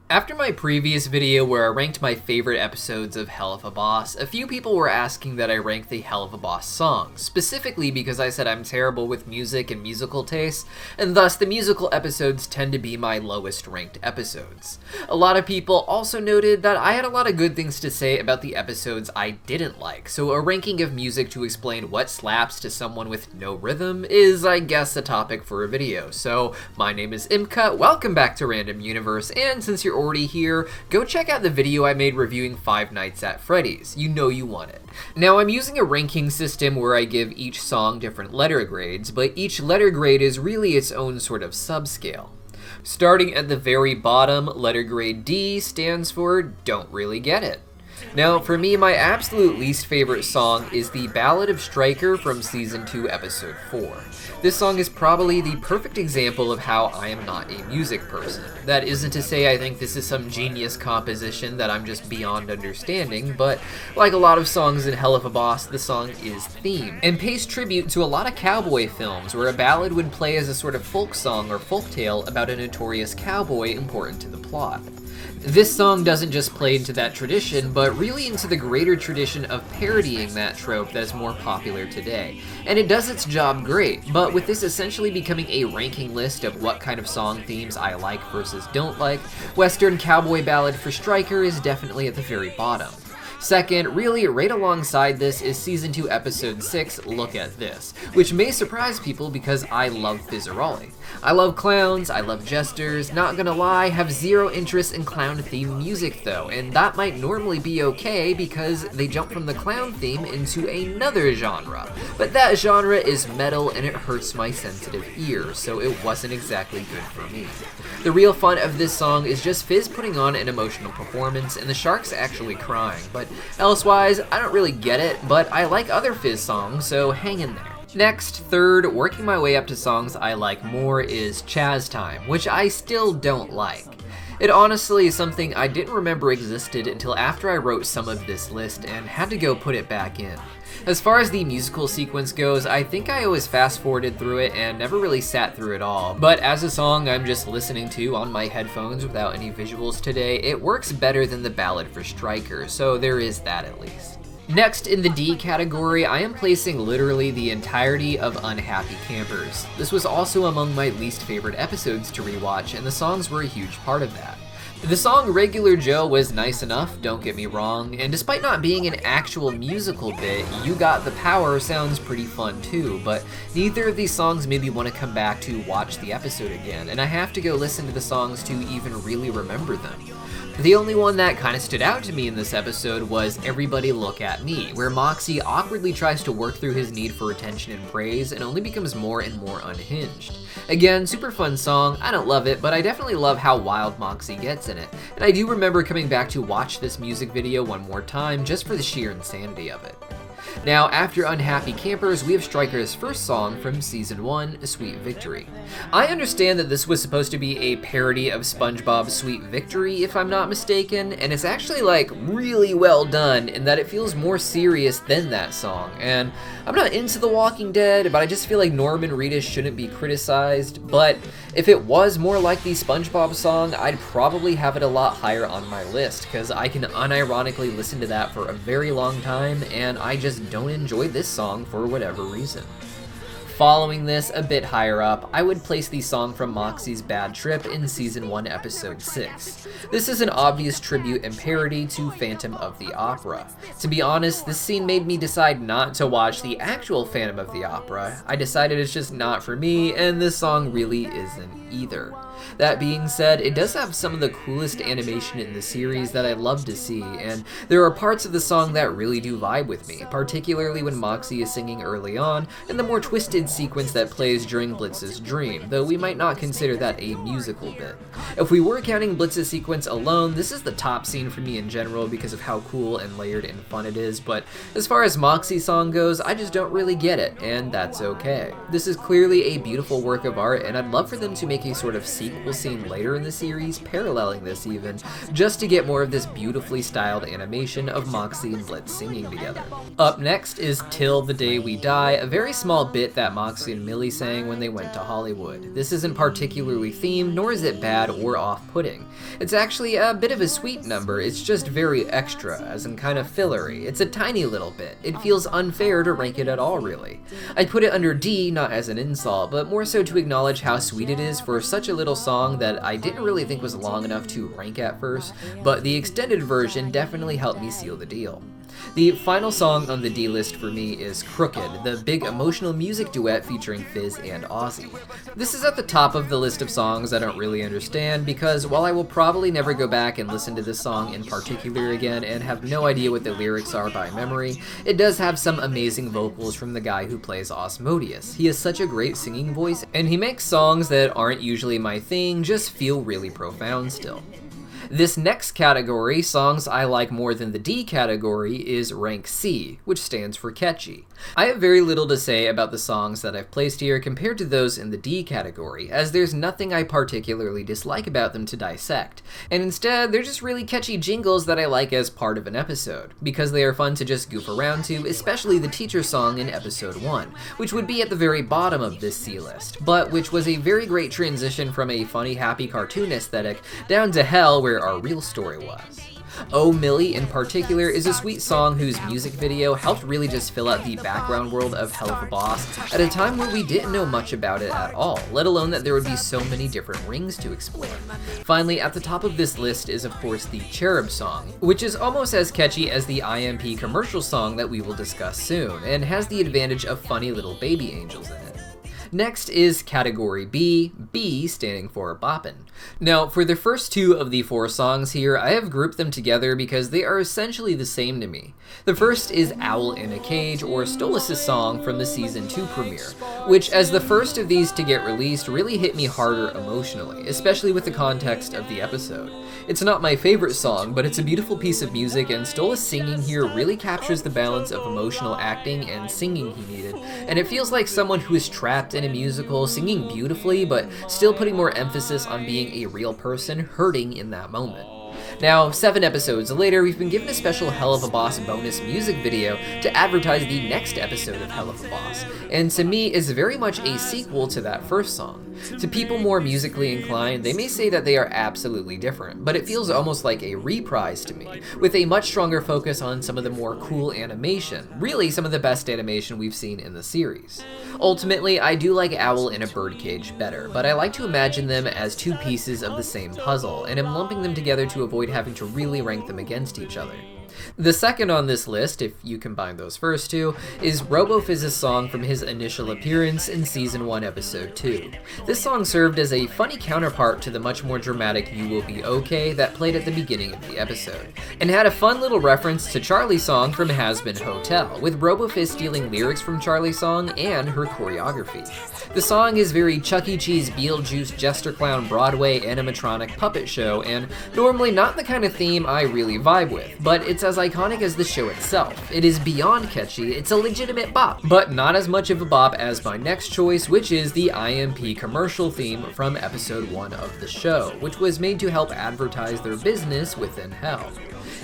After my previous video where I ranked my favorite episodes of Helluva Boss, a few people were asking that I rank the Helluva Boss songs, specifically because I said I'm terrible with music and musical tastes, and thus the musical episodes tend to be my lowest ranked episodes. A lot of people also noted that I had a lot of good things to say about the episodes I didn't like, so a ranking of music to explain what slaps to someone with no rhythm is, I guess, a topic for a video. So, my name is Imka, welcome back to Random Universe, and since you're already here, go check out the video I made reviewing Five Nights at Freddy's. You know you want it. Now, I'm using a ranking system where I give each song different letter grades, but each letter grade is really its own sort of subscale. Starting at the very bottom, letter grade D stands for Don't Really Get It. Now, for me, my absolute least favorite song is the Ballad of Stryker from Season 2, Episode 4. This song is probably the perfect example of how I am not a music person. That isn't to say I think this is some genius composition that I'm just beyond understanding, but like a lot of songs in Helluva Boss, the song is themed, and pays tribute to a lot of cowboy films where a ballad would play as a sort of folk song or folktale about a notorious cowboy important to the plot. This song doesn't just play into that tradition, but really into the greater tradition of parodying that trope that is more popular today. And it does its job great, but with this essentially becoming a ranking list of what kind of song themes I like versus don't like, Western Cowboy Ballad for Stryker is definitely at the very bottom. Second, really right alongside this is Season 2 Episode 6, Look at This, which may surprise people because I love Fizzarolli. I love clowns, I love jesters, not gonna lie, have zero interest in clown theme music though, and that might normally be okay because they jump from the clown theme into another genre. But that genre is metal and it hurts my sensitive ears, so it wasn't exactly good for me. The real fun of this song is just Fizz putting on an emotional performance and the sharks actually crying, but elsewise, I don't really get it, but I like other Fizz songs, so hang in there. Next, third, working my way up to songs I like more is Chaz Time, which I still don't like. It honestly is something I didn't remember existed until after I wrote some of this list and had to go put it back in. As far as the musical sequence goes, I think I always fast-forwarded through it and never really sat through it all, but as a song I'm just listening to on my headphones without any visuals today, it works better than the Ballad for Stryker, so there is that at least. Next, in the D category, I am placing literally the entirety of Unhappy Campers. This was also among my least favorite episodes to rewatch, and the songs were a huge part of that. The song Regular Joe was nice enough, don't get me wrong, and despite not being an actual musical bit, You Got the Power sounds pretty fun too, but neither of these songs made me want to come back to watch the episode again, and I have to go listen to the songs to even really remember them. The only one that kinda stood out to me in this episode was Everybody Look at Me, where Moxie awkwardly tries to work through his need for attention and praise and only becomes more and more unhinged. Again, super fun song, I don't love it, but I definitely love how wild Moxie gets in it, and I do remember coming back to watch this music video one more time just for the sheer insanity of it. Now, after Unhappy Campers, we have Stryker's first song from Season 1, Sweet Victory. I understand that this was supposed to be a parody of SpongeBob's Sweet Victory, if I'm not mistaken, and it's actually, really well done in that it feels more serious than that song. And I'm not into The Walking Dead, but I just feel like Norman Reedus shouldn't be criticized, but if it was more like the SpongeBob song, I'd probably have it a lot higher on my list, because I can unironically listen to that for a very long time, and I just don't enjoy this song for whatever reason. Following this, a bit higher up, I would place the song from Moxie's Bad Trip in Season 1, Episode 6. This is an obvious tribute and parody to Phantom of the Opera. To be honest, this scene made me decide not to watch the actual Phantom of the Opera. I decided it's just not for me, and this song really isn't either. That being said, it does have some of the coolest animation in the series that I love to see, and there are parts of the song that really do vibe with me, particularly when Moxie is singing early on, and the more twisted sequence that plays during Blitz's dream, though we might not consider that a musical bit. If we were counting Blitz's sequence alone, this is the top scene for me in general because of how cool and layered and fun it is, but as far as Moxie's song goes, I just don't really get it, and that's okay. This is clearly a beautiful work of art, and I'd love for them to make a sort of sequel scene later in the series, paralleling this even, just to get more of this beautifully styled animation of Moxie and Blitz singing together. Up next is Till the Day We Die, a very small bit that Moxie and Millie sang when they went to Hollywood. This isn't particularly themed, nor is it bad or off-putting. It's actually a bit of a sweet number, it's just very extra, as in kind of fillery. It's a tiny little bit. It feels unfair to rank it at all, really. I'd put it under D, not as an insult, but more so to acknowledge how sweet it is for such a little song that I didn't really think was long enough to rank at first, but the extended version definitely helped me seal the deal. The final song on the D list for me is Crooked, the big emotional music duet featuring Fizz and Ozzy. This is at the top of the list of songs I don't really understand because while I will probably never go back and listen to this song in particular again and have no idea what the lyrics are by memory, it does have some amazing vocals from the guy who plays Asmodeus. He has such a great singing voice, and he makes songs that aren't usually my thing just feel really profound still. This next category, songs I like more than the D category, is rank C, which stands for catchy. I have very little to say about the songs that I've placed here compared to those in the D category, as there's nothing I particularly dislike about them to dissect, and instead they're just really catchy jingles that I like as part of an episode, because they are fun to just goof around to, especially the teacher song in episode 1, which would be at the very bottom of this C list, but which was a very great transition from a funny, happy cartoon aesthetic down to hell where our real story was. Oh Millie in particular is a sweet song whose music video helped really just fill out the background world of Helluva Boss at a time where we didn't know much about it at all, let alone that there would be so many different rings to explore. Finally, at the top of this list is of course the Cherub song, which is almost as catchy as the IMP commercial song that we will discuss soon, and has the advantage of funny little baby angels in it. Next is category B, B standing for Boppin'. Now, for the first two of the 4 songs here, I have grouped them together because they are essentially the same to me. The first is Owl in a Cage, or Stolas' song from the Season 2 premiere, which as the first of these to get released really hit me harder emotionally, especially with the context of the episode. It's not my favorite song, but it's a beautiful piece of music, and Stolas singing here really captures the balance of emotional acting and singing he needed, and it feels like someone who is trapped in a musical, singing beautifully, but still putting more emphasis on being a real person hurting in that moment. Now, 7 episodes later, we've been given a special Helluva Boss bonus music video to advertise the next episode of Helluva Boss, and to me is very much a sequel to that first song. To people more musically inclined, they may say that they are absolutely different, but it feels almost like a reprise to me, with a much stronger focus on some of the more cool animation, really some of the best animation we've seen in the series. Ultimately, I do like Owl in a Birdcage better, but I like to imagine them as 2 pieces of the same puzzle, and am lumping them together to avoid having to really rank them against each other. The second on this list, if you combine those first two, is RoboFizz's song from his initial appearance in Season 1, Episode 2. This song served as a funny counterpart to the much more dramatic You Will Be Okay that played at the beginning of the episode, and had a fun little reference to Charlie's song from Hazbin Hotel, with RoboFizz stealing lyrics from Charlie's song and her choreography. The song is very Chuck E. Cheese, Beetlejuice, Jester Clown, Broadway, animatronic puppet show, and normally not the kind of theme I really vibe with, but it's as iconic as the show itself. It is beyond catchy, it's a legitimate bop, but not as much of a bop as my next choice, which is the IMP commercial theme from episode 1 of the show, which was made to help advertise their business within Hell.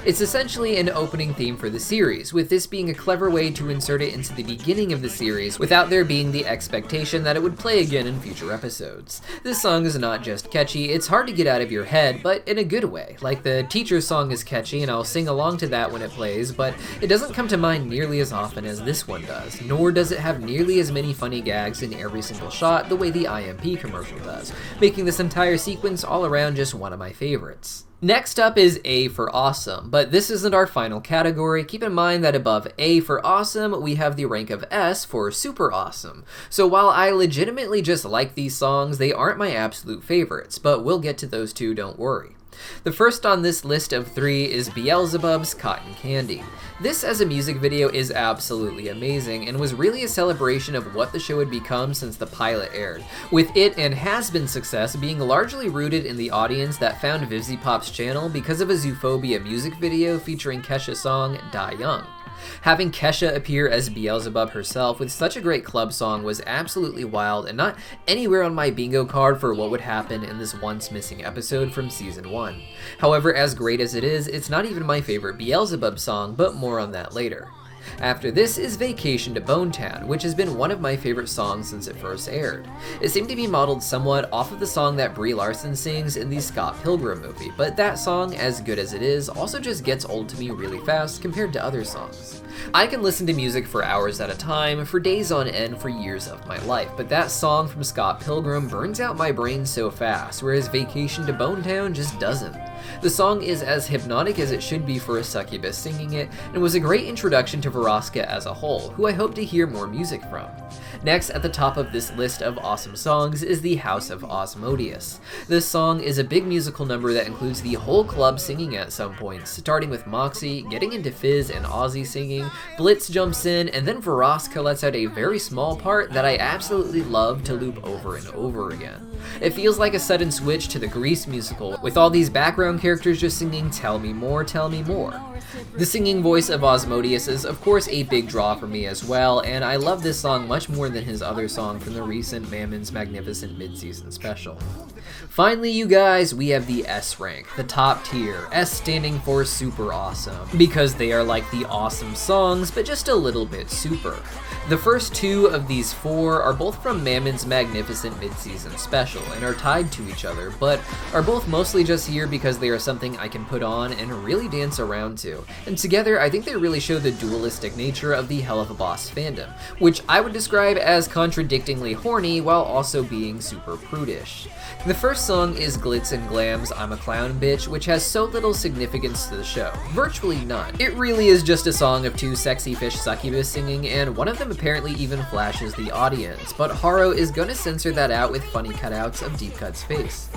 It's essentially an opening theme for the series, with this being a clever way to insert it into the beginning of the series without there being the expectation that it would play again in future episodes. This song is not just catchy, it's hard to get out of your head, but in a good way. Like the teacher song is catchy and I'll sing along to that when it plays, but it doesn't come to mind nearly as often as this one does, nor does it have nearly as many funny gags in every single shot the way the IMP commercial does, making this entire sequence all around just one of my favorites. Next up is A for Awesome, but this isn't our final category. Keep in mind that above A for Awesome, we have the rank of S for Super Awesome. So while I legitimately just like these songs, they aren't my absolute favorites, but we'll get to those too, don't worry. The first on this list of 3 is Beelzebub's Cotton Candy. This as a music video is absolutely amazing and was really a celebration of what the show had become since the pilot aired, with it and Hazbin's success being largely rooted in the audience that found VivziePop's channel because of a Zoophobia music video featuring Kesha's song Die Young. Having Kesha appear as Beelzebub herself with such a great club song was absolutely wild and not anywhere on my bingo card for what would happen in this once missing episode from season 1. However, as great as it is, it's not even my favorite Beelzebub song, but more on that later. After this is Vacation to Bonetown, which has been one of my favorite songs since it first aired. It seemed to be modeled somewhat off of the song that Brie Larson sings in the Scott Pilgrim movie, but that song, as good as it is, also just gets old to me really fast compared to other songs. I can listen to music for hours at a time, for days on end, for years of my life, but that song from Scott Pilgrim burns out my brain so fast, whereas Vacation to Bonetown just doesn't. The song is as hypnotic as it should be for a succubus singing it, and was a great introduction to Vraska as a whole, who I hope to hear more music from. Next, at the top of this list of awesome songs is The House of Asmodeus. This song is a big musical number that includes the whole club singing at some points, starting with Moxie, getting into Fizz and Ozzy singing, Blitz jumps in, and then Vraska lets out a very small part that I absolutely love to loop over and over again. It feels like a sudden switch to the Grease musical, with all these background characters just singing "Tell me more, tell me more." The singing voice of Asmodeus is of course a big draw for me as well, and I love this song much more than his other song from the recent Mammon's Magnificent mid-season special. Finally, you guys, we have the S rank, the top tier, S standing for super awesome, because they are like the awesome songs, but just a little bit super. The first two of these four are both from Mammon's Magnificent mid-season special, and are tied to each other, but are both mostly just here because they are something I can put on and really dance around to. And together, I think they really show the dualistic nature of the Helluva Boss fandom, which I would describe as contradictingly horny while also being super prudish. The first song is Glitz and Glam's I'm a Clown Bitch, which has so little significance to the show. Virtually none. It really is just a song of two sexy fish succubus singing, and one of them apparently even flashes the audience, but Haro is gonna censor that out with funny cutouts of Deep Cut's face.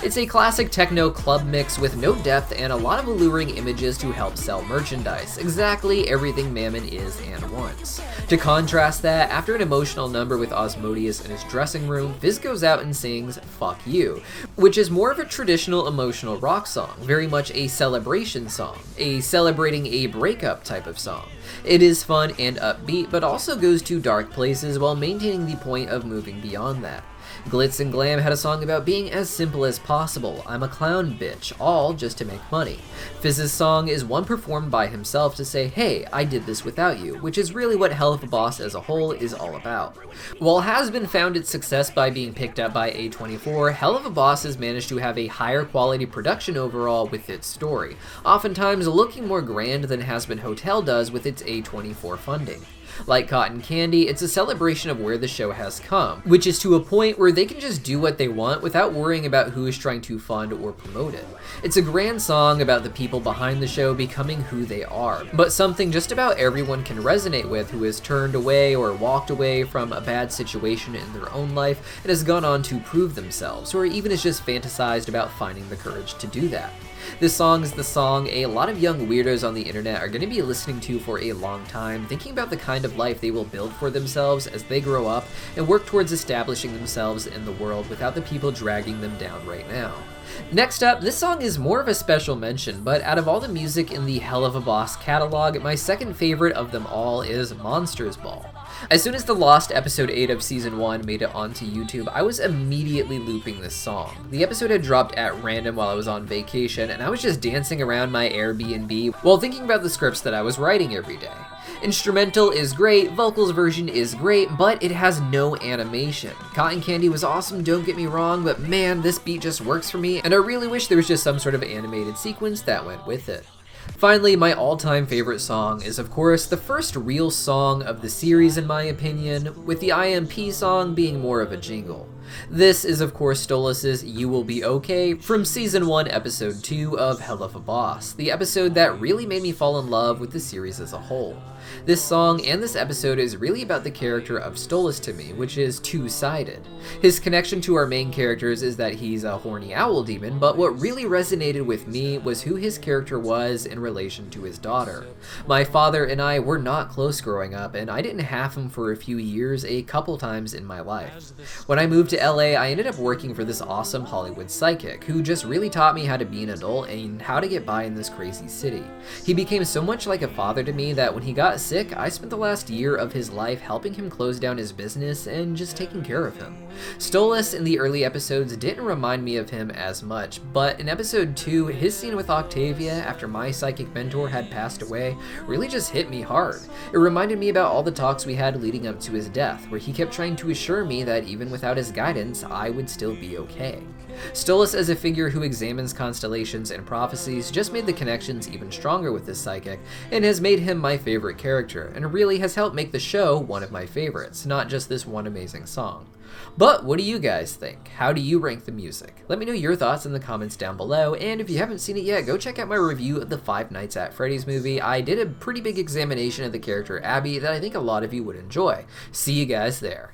It's a classic techno club mix with no depth and a lot of alluring images to help sell merchandise, exactly everything Mammon is and wants. To contrast that, after an emotional number with Asmodeus in his dressing room, Fizz goes out and sings Fuck You, which is more of a traditional emotional rock song, very much a celebration song, a celebrating a breakup type of song. It is fun and upbeat, but also goes to dark places while maintaining the point of moving beyond that. Glitz and Glam had a song about being as simple as possible, I'm a clown bitch, all just to make money. Fizz's song is one performed by himself to say, hey, I did this without you, which is really what Helluva Boss as a whole is all about. While Has-Been found its success by being picked up by A24, Helluva Boss has managed to have a higher quality production overall with its story, oftentimes looking more grand than Has-Been Hotel does with its A24 funding. Like Cotton Candy, it's a celebration of where the show has come, which is to a point where they can just do what they want without worrying about who is trying to fund or promote it. It's a grand song about the people behind the show becoming who they are, but something just about everyone can resonate with who has turned away or walked away from a bad situation in their own life and has gone on to prove themselves, or even has just fantasized about finding the courage to do that. This song is the song a lot of young weirdos on the internet are going to be listening to for a long time, thinking about the kind of life they will build for themselves as they grow up and work towards establishing themselves in the world without the people dragging them down right now. Next up, this song is more of a special mention, but out of all the music in the Helluva Boss catalog, my second favorite of them all is Monsters Ball. As soon as the lost episode 8 of season 1 made it onto YouTube, I was immediately looping this song. The episode had dropped at random while I was on vacation, and I was just dancing around my Airbnb while thinking about the scripts that I was writing every day. Instrumental is great, vocals version is great, but it has no animation. Cotton Candy was awesome, don't get me wrong, but man, this beat just works for me, and I really wish there was just some sort of animated sequence that went with it. Finally, my all-time favorite song is of course the first real song of the series in my opinion, with the IMP song being more of a jingle. This is of course Stolas' You Will Be Okay from Season 1 Episode 2 of Helluva Boss, the episode that really made me fall in love with the series as a whole. This song and this episode is really about the character of Stolas to me, which is two-sided. His connection to our main characters is that he's a horny owl demon, but what really resonated with me was who his character was in relation to his daughter. My father and I were not close growing up, and I didn't have him for a few years a couple times in my life. When I moved to LA, I ended up working for this awesome Hollywood psychic who just really taught me how to be an adult and how to get by in this crazy city. He became so much like a father to me that when he got sick, I spent the last year of his life helping him close down his business and just taking care of him. Stolas in the early episodes didn't remind me of him as much, but in episode 2, his scene with Octavia after my psychic mentor had passed away really just hit me hard. It reminded me about all the talks we had leading up to his death, where he kept trying to assure me that even without his guidance, I would still be okay. Stolas as a figure who examines constellations and prophecies just made the connections even stronger with this psychic, and has made him my favorite character, and really has helped make the show one of my favorites, not just this one amazing song. But what do you guys think? How do you rank the music? Let me know your thoughts in the comments down below, and if you haven't seen it yet, go check out my review of the Five Nights at Freddy's movie. I did a pretty big examination of the character Abby that I think a lot of you would enjoy. See you guys there.